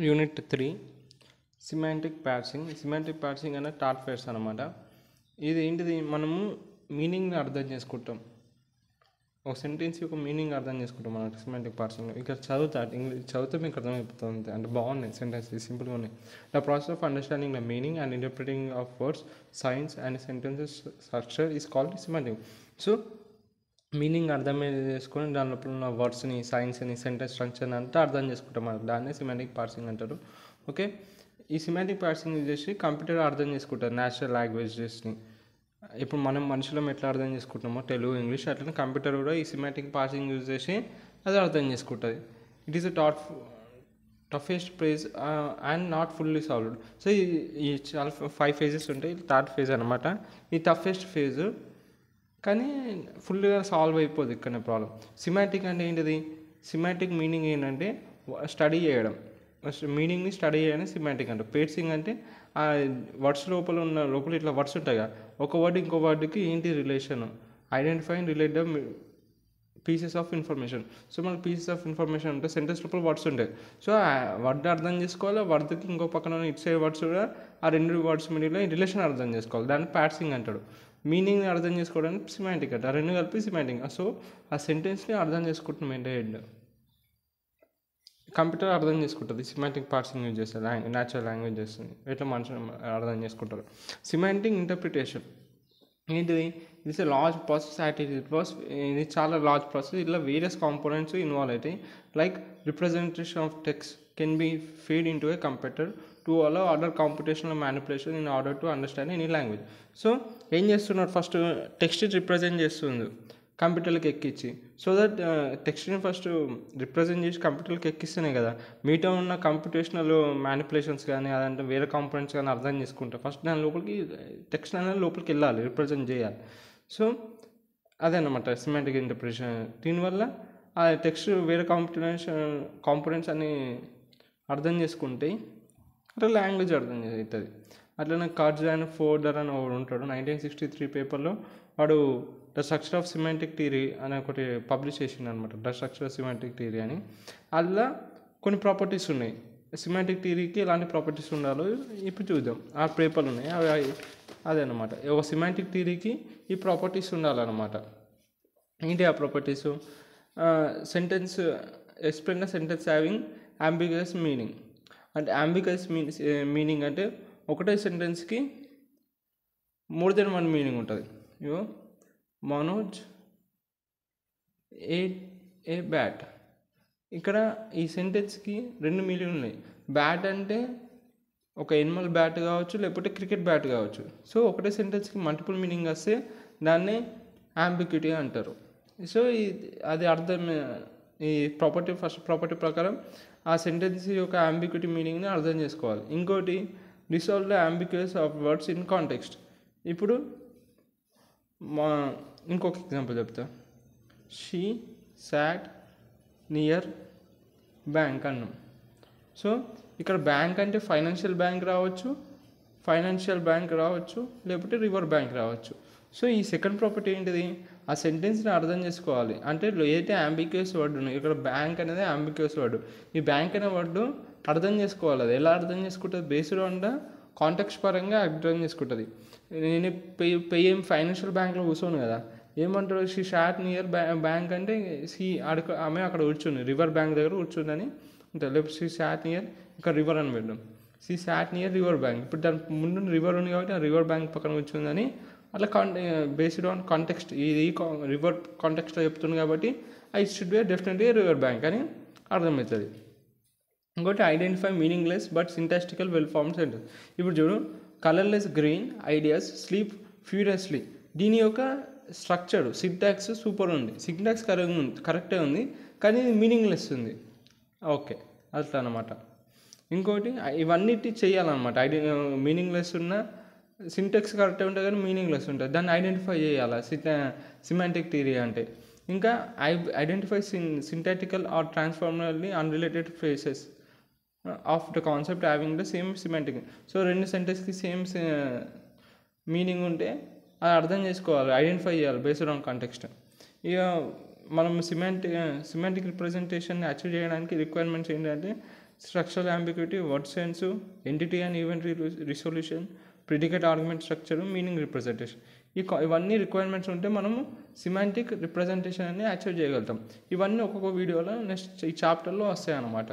Unit 3 semantic parsing అనే thought fares అనమాట. ఇది ఏంటిది, మనము మీనింగ్ని అర్థం చేసుకుంటాం, ఒక సెంటెన్స్ యొక్క మీనింగ్ అర్థం చేసుకుంటాం మనం సిమాంటిక్ పార్సింగ్. ఇక్కడ చదివితే మీకు అర్థమైపోతుంది, అంటే బాగున్నాయి సెంటెన్స్, సింపుల్గా ఉన్నాయి. The process of understanding the meaning and interpreting of words, science and sentences structure is called semantic. So meaning అర్థం చేసుకొని దాని లోపల ఉన్న వర్డ్స్ని, సైన్స్ని, సెంటెన్స్ స్ట్రక్చర్ని అంతా అర్థం చేసుకుంటాం మనం, దాన్నే సిమాంటిక్ పార్సింగ్ అంటారు. ఓకే, ఈ సిమాంటిక్ పార్సింగ్ యూజ్ చేసి కంప్యూటర్ అర్థం చేసుకుంటారు న్యాచురల్ లాంగ్వేజెస్ని. ఇప్పుడు మనం మనుషులం ఎట్లా అర్థం చేసుకుంటామో తెలుగు, ఇంగ్లీష్, అట్లనే కంప్యూటర్ కూడా ఈ సిమాంటిక్ పార్సింగ్ యూజ్ చేసి అది అర్థం చేసుకుంటుంది. It is toughest phase and not fully solved. So ఈ చాలా 5 phases ఉంటాయి, థర్డ్ ఫేజ్ అనమాట. ఈ టఫెస్ట్ ఫేజ్ కానీ ఫుల్గా సాల్వ్ అయిపోదు, ఇక్కడనే ప్రాబ్లం. సిమాంటిక్ అంటే ఏంటిది, సిమాంటిక్ మీనింగ్ ఏంటంటే స్టడీ చేయడం, మీనింగ్ని స్టడీ చేయడం సిమాంటిక్ అంటే. పేర్సింగ్ అంటే ఆ వర్డ్స్ లోపల ఇట్లా వర్డ్స్ ఉంటాయి కదా, ఒక వర్డ్ ఇంకో వర్డ్కి ఏంటి relation, identify and relate the pieces of information. So మనకు పీసెస్ ఆఫ్ ఇన్ఫర్మేషన్ ఉంటే సెంటెన్స్ లోపల వర్డ్స్ ఉంటాయి. సో ఆ వర్డ్ అర్థం చేసుకోవాలి, వర్డ్కి ఇంకో పక్కన ఇటు సైడ్ వర్డ్స్ కూడా, ఆ రెండు వర్డ్స్ మీడియంలో రిలేషన్ అర్థం చేసుకోవాలి, దాన్ని పార్సింగ్ అంటాడు. మీనింగ్ని అర్థం చేసుకోవడానికి సిమాంటిక్ అంటే, ఆ రెండు కలిపి సిమాంటిక్. సో ఆ సెంటెన్స్ని అర్థం చేసుకుంటున్నాం ఏంటంటే కంప్యూటర్ అర్థం చేసుకుంటుంది, సిమాంటిక్ పార్సింగ్ యూజ్ చేస్తుంది, న్యాచురల్ లాంగ్వేజ్ చేస్తుంది, ఎట్లా మనుషులు అర్థం చేసుకుంటారు. సిమాంటిక్ ఇంటర్ప్రిటేషన్ ఏంటిది, ఇట్స్ ఎ లార్జ్ ప్రాసెస్ ఇది చాలా లార్జ్ ప్రాసెస్. ఇలా వేరియస్ కాంపోనెంట్స్ ఇన్వాల్వ్ అవుతాయి. Like representation of text can be feed in to A computer to allow other computational manipulation in order to understand any language. So ఏం చేస్తున్నారు, first text represent చేస్తుంది కంప్యూటర్లకు ఎక్కించి. So that టెక్స్ట్ని first represent చేసి కంప్యూటర్లకు ఎక్కిస్తేనే కదా మీతో ఉన్న computational manipulations కానీ, అదంటే వేరే కాంపోనెంట్స్ కానీ అర్థం చేసుకుంటారు. ఫస్ట్ దాని లోపలికి టెక్స్ట్ అనేది లోపలికి వెళ్ళాలి, రిప్రజెంట్ చేయాలి. సో అదనమాట సిమాంటిక్ ఇంటర్ప్రిటేషన్. దీనివల్ల ఆ టెక్స్ట్ వేరే కాంపోనెంట్స్ అన్ని అర్థం చేసుకుంటే అట్లా లాంగ్వేజ్ అర్థం అవుతుంది. అట్లనే కార్జాన్ ఫోర్డర్ అని ఒకడు ఉంటాడు, 1963 పేపర్లో వాడు the structure of semantic theory అని ఒకటి పబ్లిష్ చేసిండు అనమాట. The structure of semantic theory అని. అందులో కొన్ని ప్రాపర్టీస్ ఉన్నాయి, సిమాంటిక్ థియరీకి ఎలాంటి ప్రాపర్టీస్ ఉండాలో ఇప్పుడు చూద్దాం. ఆ పేపర్లు ఉన్నాయి అవి, అదే అనమాట. ఒక సిమాంటిక్ థియరీకి ఈ ప్రాపర్టీస్ ఉండాలన్నమాట. ఏంటి ఆ properties, sentence explain the sentence having ambiguous meaning. అంటే అంబిగ్యూస్ మీనింగ్ అంటే ఒకటే సెంటెన్స్కి మోర్ దెన్ వన్ మీనింగ్ ఉంటుంది. ఇగో మనోజ్ ఏ బ్యాట్, ఇక్కడ ఈ సెంటెన్స్కి 2 మీనింగ్ ఉన్నాయి. బ్యాట్ అంటే ఒక ఎనిమల్ బ్యాట్ కావచ్చు, లేకపోతే క్రికెట్ బ్యాట్ కావచ్చు. సో ఒకటే సెంటెన్స్కి మల్టిపుల్ మీనింగ్ వస్తే దాన్ని అంబిగ్యూటీ అంటారు. సో అది అర్థం, ఈ ఫస్ట్ ప్రాపర్టీ ప్రకారం ఆ సెంటెన్స్ యొక్క అంబిగ్యూటీ మీనింగ్ని అర్థం చేసుకోవాలి. ఇంకోటి dissolve the ambiguous of words in context. ఇప్పుడు ఇంకొక ఎగ్జాంపుల్ చెప్తా. షీ సాట్ నియర్ బ్యాంక్ అన్నాం. సో ఇక్కడ బ్యాంక్ అంటే ఫైనాన్షియల్ బ్యాంక్ రావచ్చు, లేకపోతే రివర్ బ్యాంక్ రావచ్చు. సో ఈ సెకండ్ ప్రాపర్టీ ఏంటిది, ఆ సెంటెన్స్ని అర్థం చేసుకోవాలి. అంటే ఏదైతే అంబిగ్యూస్ వర్డ్ ఉన్నాయి, ఇక్కడ బ్యాంక్ అనేది అంబిగ్యూస్ వర్డ్, ఈ బ్యాంక్ అనే వర్డ్ అర్థం చేసుకోవాలి. అది ఎలా అర్థం చేసుకుంటుంది, బేస్డ్ ఆన్ ద కాంటెక్స్ట్ పరంగా అర్థం చేసుకుంటుంది. నేను ఏం ఫైనాన్షియల్ బ్యాంక్లో కూర్చోను కదా, ఏమంటారు, షీ షాట్ నియర్ బ్యాంక్ అంటే ఆమె అక్కడ కూర్చుంది, రివర్ బ్యాంక్ దగ్గర కూర్చుందని ఉంటుంది. లేకపోతే షీ షాట్ నియర్, ఇక్కడ రివర్ అని పెట్టాం, she shot near river bank. ఇప్పుడు దాని ముందు రివర్ ఉంది కాబట్టి ఆ రివర్ బ్యాంక్ పక్కన కూర్చుందని అట్లా బేస్డ్ ఆన్ కాంటెక్స్ట్, ఇది రివర్ కాంటెక్స్ట్లో చెప్తుంది కాబట్టి it should be definitely river bank అని అర్థమవుతుంది. ఇంకోటి identify meaningless but syntactical well formed sentence. ఇప్పుడు చూడు, colourless green ideas sleep furiously. దీని యొక్క స్ట్రక్చర్ సింటాక్స్ సూపర్ ఉంది, సింటాక్స్ కరెక్టే ఉంది, కానీ మీనింగ్లెస్ ఉంది. ఓకే, అట్లా అనమాట. ఇంకోటి ఇవన్నిటి చేయాలన్నమాట. మీనింగ్లెస్ ఉన్న సింటాక్స్ కరెక్టే ఉంటుంది కానీ మీనింగ్లెస్ ఉంటుంది, దాన్ని ఐడెంటిఫై చేయాలి సిమాంటిక్ థియరీ అంటే. ఇంకా identify syntactical or transformationally unrelated phrases of the concept having the same semantic. So రెండు సెంటెన్స్కి సేమ్ మీనింగ్ ఉంటే అది అర్థం చేసుకోవాలి, ఐడెంటిఫై చేయాలి బేస్డ్ ఆన్ కాంటెక్స్ట్. ఇక మనం సిమాంటిక్ రిప్రజెంటేషన్ని అచీవ్ చేయడానికి రిక్వైర్మెంట్స్ ఏంటంటే structural ambiguity, word sense, entity and event resolution, predicate argument structure, meaning representation. ఇవన్నీ రిక్వైర్మెంట్స్ ఉంటే మనము సిమాంటిక్ రిప్రజెంటేషన్ అని అచీవ్ చేయగలుగుతాం. ఇవన్నీ ఒక్కొక్క వీడియోలో నెక్స్ట్ ఈ చాప్టర్లో వస్తాయి అన్నమాట.